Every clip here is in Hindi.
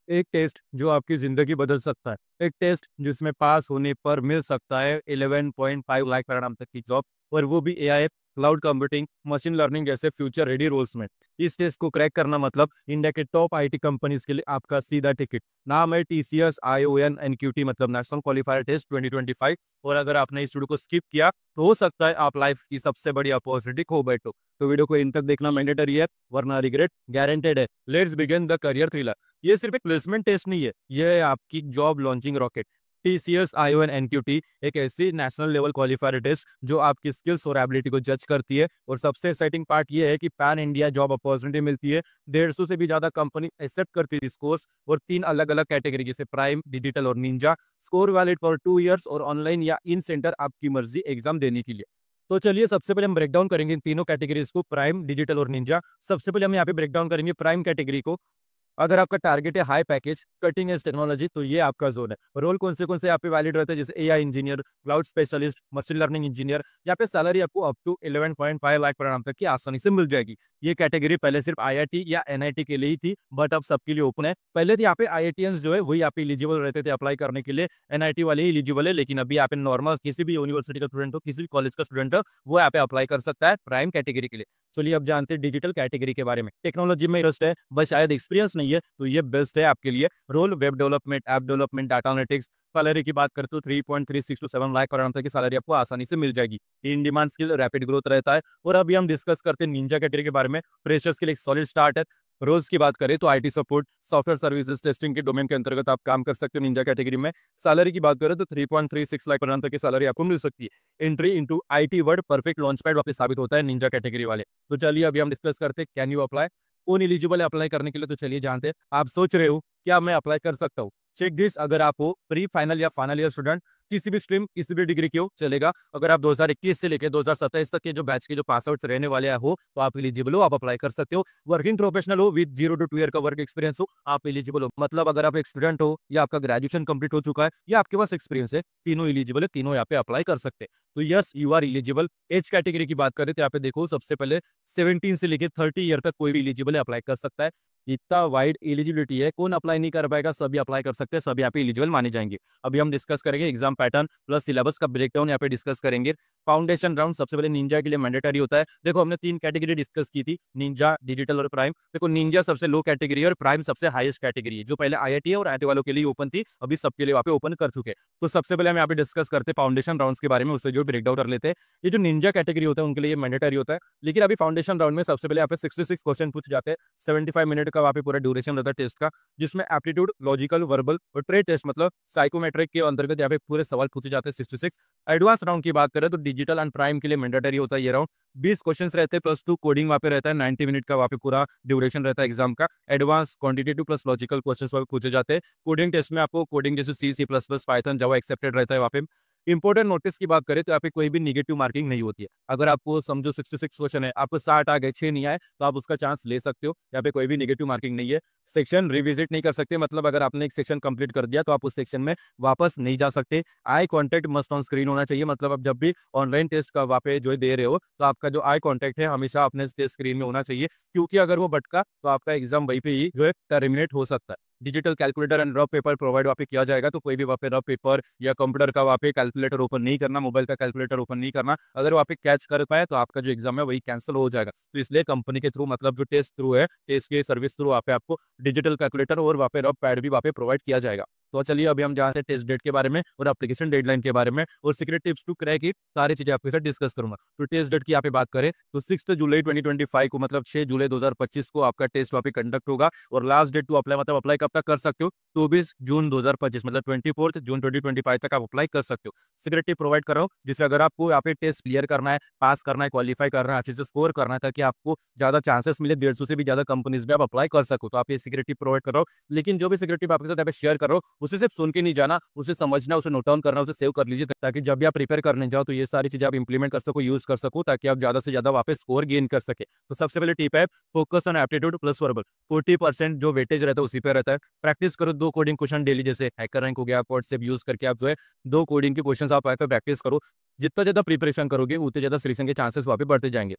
एक टेस्ट जो आपकी ज़िंदगी बदल सकता है। एक टेस्ट जिसमें पास होने पर मिल सकता है 11.5 लाख परिणाम तक की जॉब, और वो भी AI, cloud computing, machine learning जैसे फ्यूचर रेडी रोल्स में। इस टेस्ट को क्रैक करना मतलब इंडिया के टॉप आईटी कंपनीज के लिए आपका सीधा टिकट। नाम है टीसीएस आईओएन एनक्यूटी, मतलब नेशनल क्वालिफायर टेस्ट 2025। और अगर आपने इस वीडियो को स्किप किया तो हो सकता है आप लाइफ की सबसे बड़ी अपॉर्चुनिटी खो बैठो। तो वीडियो को इन तक देखना मैंडेटरी है, वरना रिग्रेट गारंटेड है। Let's begin the career thriller. ये सिर्फ एक प्लेसमेंट टेस्ट नहीं है, यह है आपकी job launching rocket. TCS iON NQT एक ऐसी नेशनल लेवल क्वालिफायर टेस्ट जो आपकी स्किल्स और एबिलिटी को जज करती है। और सबसे एक्साइटिंग पार्ट ये है कि पैन इंडिया जॉब अपॉर्चुनिटी मिलती है। 150 से भी ज्यादा कंपनी एक्सेप्ट करती है इस कोर्स, और 3 अलग अलग कैटेगरी जैसे प्राइम, डिजिटल और Ninja. Score valid for 2 years और ऑनलाइन या इन सेंटर आपकी मर्जी एग्जाम देने के लिए। तो चलिए सबसे पहले हम ब्रेक डाउन करेंगे इन तीनों कैटेगरीज को, प्राइम, डिजिटल और निंजा। सबसे पहले हम यहाँ पे ब्रेक डाउन करेंगे प्राइम कैटेगरी को। अगर आपका टारगेट है high package, cutting edge technology, तो ये आपका जोन है। रोल कौन से यहाँ पे वैलिड रहते हैं, जैसे AI engineer, cloud specialist, machine learning engineer. यहाँ पे सैलरी आपको अप टू 11.5 लाख पर annum तक की आसानी से मिल जाएगी। ये कैटेगरी पहले सिर्फ आईआईटी या एनआईटी के लिए ही थी, बट अब सबके लिए ओपन है। पहले तो यहाँ पे आईआईटीएंस जो है वही यहाँ पे एलिजिबल रहते थे अप्लाई करने के लिए, एनआईटी वाले ही एलिजिबल है। लेकिन अभी यहाँ पे नॉर्मल किसी भी यूनिवर्सिटी का स्टूडेंट हो, किसी भी कॉलेज का स्टूडेंट हो, वो यहाँ पे अप्लाई कर सकता है प्राइम कैटेगरी के लिए। चलिए अब जानते हैं डिजिटल कैटेगरी के बारे में। टेक्नोलॉजी में इंटरेस्ट है बस शायद एक्सपीरियंस नहीं है, तो ये बेस्ट है आपके लिए। Role web development, app development, data analytics. Salary की बात करते तो 3.36 टू 7 लाख पर annum तक की सैलरी आपको आसानी से मिल जाएगी। In demand skill, rapid growth रहता है। और अभी हम डिस्कस करते हैं निंजा कैटेगरी के बारे में। फ्रेशर्स के लिए सॉलिड स्टार्ट है। रोल्स की बात करें तो IT support, software services, testing के डोमेन के अंतर्गत आप काम कर सकते हो निंजा कैटेगरी में। सैलरी की बात करें तो 3.36 लाख पर annum तक की सैलरी आपको मिल सकती है। Entry into IT world perfect launch pad वापस साबित होता है निंजा कैटेगरी वाले। तो चलिए अभी हम डिस्कस करते हैं कैन यू अप्लाई, कौन एलिजिबल है अप्लाई करने के लिए। तो चलिए जानते हैं। आप सोच रहे हो क्या मैं अप्लाई कर सकता हूँ, चेक दिस। अगर आप हो प्री फाइनल या फाइनल ईयर स्टूडेंट, किसी भी स्ट्रीम, किसी भी डिग्री की हो, चलेगा। अगर आप 2021 से लेकर 2027 तक के जो बैच के जो पास आउट रहने वाले हो, तो आप एलिजिबल हो, आप अप्लाई कर सकते हो। वर्किंग प्रोफेशनल हो विद 0 to 2 ईयर का वर्क एक्सपीरियंस हो, आप एलिजिबल हो। मतलब अगर आप एक स्टूडेंट हो या आपका ग्रेजुएशन कंप्लीट हो चुका है या आपके पास एक्सपीरियंस है, तीनों एलिजिबल है, तीनों यहाँ पे अप्लाई कर सकते हैं। तो yes, you are eligible. Age category की बात करें तो यहाँ पे देखो, सबसे पहले 17 से लेकर 30 ईयर तक कोई भी एलिजिबल है, अप्लाई कर सकता है। इतना वाइड एलिजिबिलिटी है, कौन अप्लाई नहीं कर पाएगा, सभी अप्लाई कर सकते हैं, सभी यहाँ पे एलिजिबल माने जाएंगे। अभी हम डिस्कस करेंगे एग्जाम पैटर्न प्लस सिलेबस का ब्रेकडाउन यहाँ पे डिस्कस करेंगे। फाउंडेशन राउंड सबसे पहले निंजा के लिए मैंडेटरी होता है। देखो हमने 3 कैटेगरी डिस्कस की थी, निंजा, डिजिटल और प्राइम। देखो निंजा सबसे लो कैटेगरी है और प्राइम सबसे हाईएस्ट कैटेगरी है, जो पहले आईआईटी और आईटी वालों के लिए ओपन थी, अभी सबके लिए वहाँ पे ओपन कर चुके हैं। तो सबसे पहले हम यहाँ पे डिस्कस करते हैं फाउंडेशन राउंड के बारे में, उससे जो ब्रेकडाउन कर लेते हैं। ये जो निंजा कैटेगरी होता है उनके लिए मैंडेटरी होता है। लेकिन अभी फाउंडेशन राउंड में सबसे पहले यहाँ पे 66 क्वेश्चन पूछे जाते हैं। 75 मिनट का वहाँ पे पूरा ड्यूरेशन रहता है टेस्ट का, जिसमें एप्टीट्यूड, लॉजिकल, वर्बल और ट्रेड टेस्ट मतलब साइकोमेट्रिक के अंतर्गत यहाँ पे पूरे सवाल पूछे जाते हैं 66। एडवांस राउंड की बात करें तो डिजिटल एंड प्राइम के लिए मैंडेटरी होता है ये राउंड। 20 क्वेश्चंस रहते हैं प्लस 2 कोडिंग वहाँ पे रहता है। 90 मिनट का वहाँ पे पूरा ड्यूरेशन रहता है एग्जाम का। Advance quantitative plus logical questions वहाँ पे पूछे जाते हैं। कोडिंग टेस्ट में आपको कोडिंग जैसे सी, सी प्लस प्लस, पाइथन, जावा एक्सेप्टेड रहता है वहाँ पे। इंपॉर्टेंट नोटिस की बात करें तो यहाँ पे कोई भी निगेटिव मार्किंग नहीं होती है। अगर आपको समझो 66 क्वेश्चन है, आपको 60 आ गए, 6 नहीं आए, तो आप उसका चांस ले सकते हो। यहाँ पे कोई भी निगेटिव मार्किंग नहीं है। सेक्शन रिविजिट नहीं कर सकते, मतलब अगर आपने एक सेक्शन कंप्लीट कर दिया तो आप उस सेक्शन में वापस नहीं जा सकते। Eye contact must on screen होना चाहिए, मतलब आप जब भी ऑनलाइन टेस्ट का वहाँ पे जो दे रहे हो, तो आपका जो आई कॉन्टैक्ट है हमेशा अपने टेस्ट स्क्रीन में होना चाहिए, क्योंकि अगर वो भटका तो आपका एग्जाम वहीं पे ही जो है टर्मिनेट हो सकता है। Digital calculator and rough paper provide वहाँ पे किया जाएगा, तो कोई भी वहाँ पे रफ पेपर या कंप्यूटर का वहाँ पे कैलकुलेटर ओपन नहीं करना, मोबाइल का कैलकुलेटर ओपन नहीं करना। अगर वहाँ पे कैच कर पाए तो आपका जो एग्जाम है वही कैंसिल हो जाएगा। तो इसलिए कंपनी के थ्रू, मतलब जो टेस्ट थ्रू है, टेस्ट के सर्विस थ्रू वहाँ पे आपको डिजिटल कैलकुलेटर और वहाँ पे रफ पैड भी वहाँ पे प्रोवाइड किया जाएगा। तो चलिए अभी हम जानते हैं टेस्ट डेट के बारे में और एप्लीकेशन डेडलाइन के बारे में, और सीक्रेट टिप्स टू क्रैक की सारी चीजें आपके साथ डिस्कस करूंगा। तो टेस्ट डेट की यहाँ पे बात करें तो 6 जुलाई 2025 को, मतलब 6 जुलाई 2025 को आपका टेस्ट वहाँ पे कंडक्ट होगा। और लास्ट डेट टू अप्लाई, मतलब अप्लाई कब तक कर सकते हो, 24 जून 2025, मतलब 24 जून 2025 तक आप अप्लाई कर सकते हो। सीक्रेट टिप प्रोवाइड कर रहा हूँ, जिससे अगर आपको यहाँ पे टेस्ट क्लियर करना है, पास करना है, क्वालिफाई करना है, अच्छे से स्कोर करना है, ताकि आपको ज्यादा चांसेस मिले, 150 से भी ज्यादा कंपनीज में आप अप्लाई कर सको, तो आप ये सीक्रेट टिप प्रोवाइड कर रहा हूँ। लेकिन जो भी सीक्रेट टिप आपके साथ यहाँ पे शेयर कर रहा हूँ, उसे सिर्फ सुन के नहीं जाना, उसे समझना, उसे नोट डाउन करना, उसे सेव कर लीजिए, ताकि जब भी आप प्रिपेयर करने जाओ तो ये सारी चीजें आप इंप्लीमेंट कर सको, यूज कर सको, ताकि आप ज्यादा से ज्यादा वहाँ पे स्कोर गेन कर सके। तो सबसे पहले टिप है focus on aptitude plus verbal. 40% जो वेटेज रहता है उसी पे रहता है। प्रैक्टिस करो 2 कोडिंग क्वेश्चन डेली, जैसे हैकर रैंक हो गया, व्हाट्सएप यूज करके आप जो है 2 कोडिंग के क्वेश्चन आप प्रैक्टिस करो। जितना ज्यादा प्रिपरेशन करोगे उतने ज्यादा सिलेक्शन के चांसेस वहाँ पे बढ़ते जाएंगे।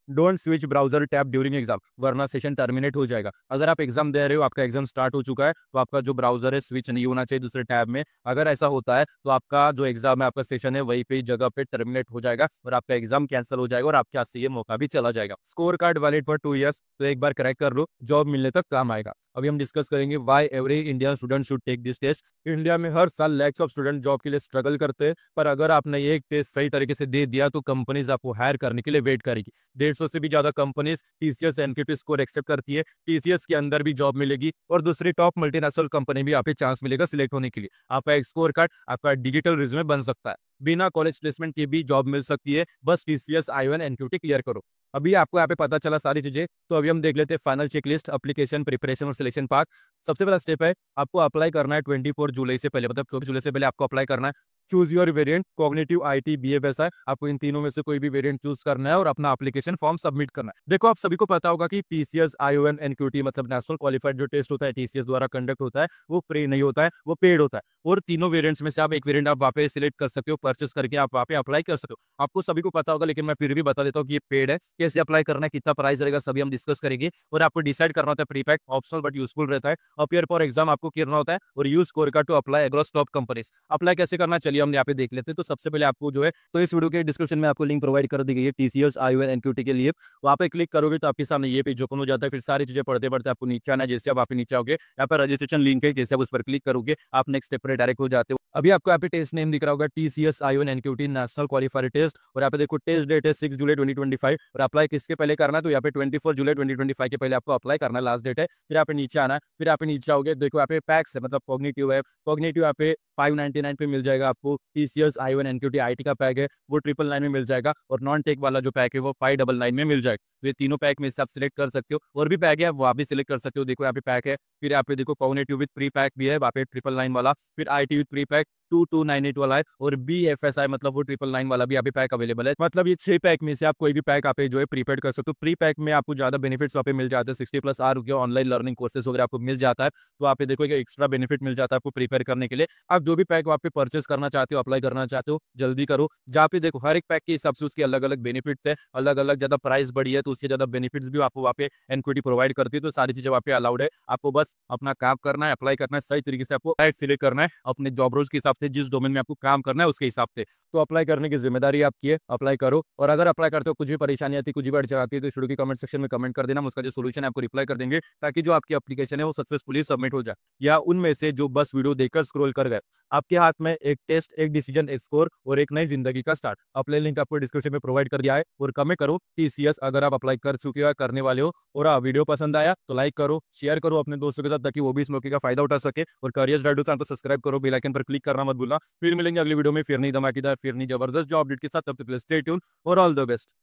Don't switch browser tab during exam, वरना सेशन टर्मिनेट हो जाएगा। अगर आप एग्जाम दे रहे हो, आपका एग्जाम स्टार्ट हो चुका है, तो आपका जो ब्राउजर है स्विच नहीं होना चाहिए दूसरे टैब में। अगर ऐसा होता है तो आपका जो एग्जाम है, आपका सेशन है, वहीं पे जगह पे टर्मिनेट हो जाएगा और आपका एग्जाम कैंसिल हो जाएगा और आपके हाथ से ये मौका भी चला जाएगा। Score card valid for 2 years, तो एक बार क्रैक कर लो, जॉब मिलने तक काम आएगा। अभी हम डिस्कस करेंगे why every Indian student should take this test. India में हर साल लैक्स ऑफ स्टूडेंट जॉब के लिए स्ट्रगल करते हैं, पर अगर आपने ये एक टेस्ट सही तरीके से दे दिया तो कंपनीज आपको हायर करने के लिए वेट करेगी। 150 से भी ज्यादा companies TCS NQT score accept करती है। टीसीएस के अंदर भी जॉब मिलेगी और दूसरी टॉप मल्टीनेशनल कंपनी भी आपको चांस मिलेगा सिलेक्ट होने के लिए। आपका एक स्कोर कार्ड, आपका डिजिटल रिज्यूमे बन सकता है। बिना कॉलेज प्लेसमेंट के भी जॉब मिल सकती है, बस टीसीएस आई1 एनक्यूटी क्लियर करो। अभी आपको यहाँ पे पता चला सारी चीजें, तो अभी हम देख लेते हैं फाइनल चेकलिस्ट, एप्लीकेशन, प्रिपरेशन और सिलेक्शन पार्ट। सबसे पहला स्टेप है, आपको अप्लाई करना है 24 जुलाई से पहले, मतलब 24 जुलाई से पहले आपको अप्लाई करना है। Choose your variant, cognitive, IT, BFSI, आपको इन तीनों में से कोई भी वेरिएंट चूज करना है और अपना एप्लीकेशन फॉर्म सबमिट करना है। देखो, आप सभी को पता होगा कि टीसीएस आईओएन एनक्यूटी मतलब नेशनल क्वालिफाइड जो टेस्ट होता है टीसीएस द्वारा कंडक्ट होता है, वो फ्री नहीं होता है, वो पेड होता है। और तीनों वेरिएंट्स में से आप एक वेरिएंट आप वहाँ पे सिलेक्ट कर सकते हो, परचेस करके आप वहाँ पे अप्लाई कर सकते हो। आपको सभी को पता होगा, लेकिन मैं फिर भी बता देता हूँ कि ये पेड है। कैसे अप्लाई करना है, कितना प्राइस रहेगा, सभी हम डिस्कस करेंगे। और आपको डिसाइड करना होता है, pre pack optional but useful रहता है। अपियर फॉर एग्जाम आपको करना होता है और use score card to apply across top companies. Apply कैसे करना, चलिए हम यहाँ पे देख लेते हैं। तो सबसे पहले आपको जो है, तो इस वीडियो के डिस्क्रिप्शन में आपको लिंक प्रोवाइड कर दी गई है टीसीएस आईओएन एनक्यूटी के लिए। वहाँ पे क्लिक करोगे तो आपके सामने ये पेज ओपन हो जाता है। फिर सारी चीजें पढ़ते पढ़ते आपको नीचे आना है। जैसे आप नीचे आओगे, यहाँ पर रजिस्ट्रेशन लिंक है, जैसे आप उस पर क्लिक करोगे आप नेक्स्ट स्टेप पर डायरेक्ट हो जाते हो। अभी आपको यहाँ पे टेस्ट नेम दिख रहा होगा, TCS iON NQT national qualifier test. और यहाँ पे देखो टेस्ट डेट है 6 जुलाई 2025। और अप्लाई किसके पहले करना है, तो यहाँ पे 24 जुलाई 2025 के पहले आपको अप्लाई करना है, लास्ट डेट है। फिर यहाँ पे नीचे आना है, फिर यहाँ पे नीचे आओगे, देखो यहाँ पे पैक्स है, मतलब कॉग्निटिव है। कॉग्निटिव यहाँ पे 599 पे मिल जाएगा आपको। टीसीएस आईओएन एनक्यूटी आईटी का पैक है, वो 999 में मिल जाएगा। और नॉन टेक वाला जो पैक है वो 599 में मिल जाएगा। तो ये तीनों पैक में से आप सिलेक्ट कर सकते हो। और भी पैक है वो आप भी सिलेक्ट कर सकते हो। देखो यहाँ पे पैक है, फिर यहाँ पे देखो कॉग्निटिव विद प्री पैक भी है वहाँ पे 999 वाला, फिर आईटी विद प्री पैक 2298 वाला है, और बीएफएसआई मतलब वो 999 वाला भी अभी पैक अवेलेबल है। मतलब ये 6 पैक में से आप कोई भी पैक आप जो है प्रीपेड कर सकते हो। प्री पैक में आपको ज्यादा बेनिफिट्स वहाँ पे मिल जाते हैं। 60+ आवर के ऑनलाइन लर्निंग कोर्सेज वगैरह आपको मिल जाता है। तो आप देखो कि एक्स्ट्रा बेनिफिट मिल जाता है आपको प्रीपेयर करने के लिए। आप जो भी पैक वहाँ पे परचेस करना चाहते हो, अप्लाई करना चाहते हो, जल्दी करो। जहाँ पे देखो हर एक पैक के हिसाब से उसकी अलग अलग बेनिफिट है, अलग अलग ज्यादा प्राइस बढ़ी है तो उससे ज्यादा बेनिफिट्स भी आपको वहाँ पे एनक्यूटी प्रोवाइड करती है। तो सारी चीजें वहाँ पे अलाउड है। आपको बस अपना काम करना है, अप्लाई करना है, सही तरीके से आपको सिलेक्ट करना है अपने जॉब रोल्स के हिसाब से, जिस डोमेन में आपको काम करना है उसके हिसाब से। तो अप्लाई करने की जिम्मेदारी आपकी है, अप्लाई करो। और अगर अप्लाई करते हो कुछ भी परेशानी आती है, कुछ भी अड़चन आती है, तो इस वीडियो की कमेंट सेक्शन में कमेंट कर देना, हम उसका जो सोल्यूशन है आपको रिप्लाई कर देंगे, ताकि जो आपकी एप्लीकेशन है वो सक्सेसफुली सबमिट हो जाए। या उनमें से जो बस वीडियो देखकर स्क्रॉल कर गए, आपके हाथ में एक टेस्ट, एक डिसीजन, एक स्कोर और एक नई जिंदगी का स्टार्ट। अप्लाई लिंक आपको डिस्क्रिप्शन में प्रोवाइड कर दिया है। और कमेंट करो टीसीएस अगर आप अप्लाई कर चुके हो, करने वाले हो। और वीडियो पसंद आया तो लाइक करो, शेयर करो अपने दोस्तों के साथ, ताकि वो भी इस मौके का फायदा उठा सके। और करियर गाइड चैनल को सब्सक्राइब करो, बेल आइकन पर क्लिक करना मत भूलना। फिर मिलेंगे अगली वीडियो में, फिर नहीं धमाकेदार, फिर नहीं जबरदस्त जॉब अपडेट के साथ। तब तक के लिए स्टे ट्यून और ऑल द बेस्ट।